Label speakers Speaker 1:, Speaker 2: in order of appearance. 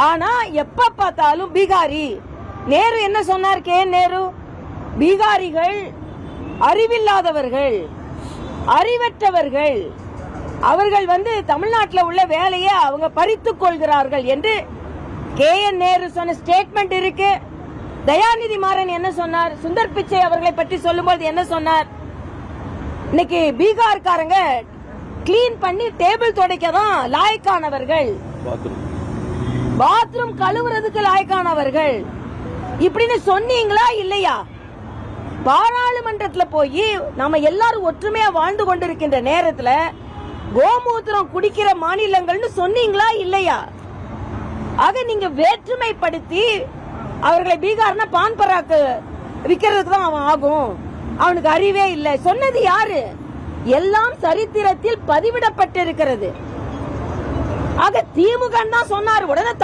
Speaker 1: ஆனா எப்ப பார்த்தாலும் பீகாரி. நேரு என்ன சொன்னார்? நேரு, பீகாரிகள் அறிவில்லாதவர்கள், அறிவற்றவர்கள், அவர்கள் தமிழ்நாட்டில் உள்ள வேலையை அவங்க பறித்துக் கொள்கிறார்கள் என்று நேரு சொன்ன ஸ்டேட்மெண்ட் இருக்கு. தயாநிதி மாறன் என்ன சொன்னார்? சுந்தர் பிச்சை அவர்களை பற்றி சொல்லும்போது என்ன சொன்னார்? இன்னைக்கு பீகார்காரங்க கிளீன் பண்ணி டேபிள் துடைக்க தான் லாயக்கானவர்கள், பாத்ரூம் கழுவுறதுக்கு லாயக்கானவர்கள் இப்படின்னு சொன்னீங்களா இல்லையா? பாராளுமன்றத்தில் போய் நாம எல்லாரும் ஒற்றுமையா வாழ்ந்து கொண்டிருக்கின்ற நேரத்துல கோமூத்திரம் குடிக்கிற மாநிலங்கள்னு சொன்னீங்களா இல்லையா? ஆக நீங்க வேற்றுமைப்படுத்தி அவர்களை பீகார்னா பான் பராக்கு விக்கிறதுக்கு தான் அவன் ஆகும், அவனுக்கு அறிவே இல்லை சொன்னது யாரு? எல்லாம் சரித்திரத்தில் பதிவிடப்பட்டிருக்கிறது. ஆக திமுக தான் சொன்னார். உடனே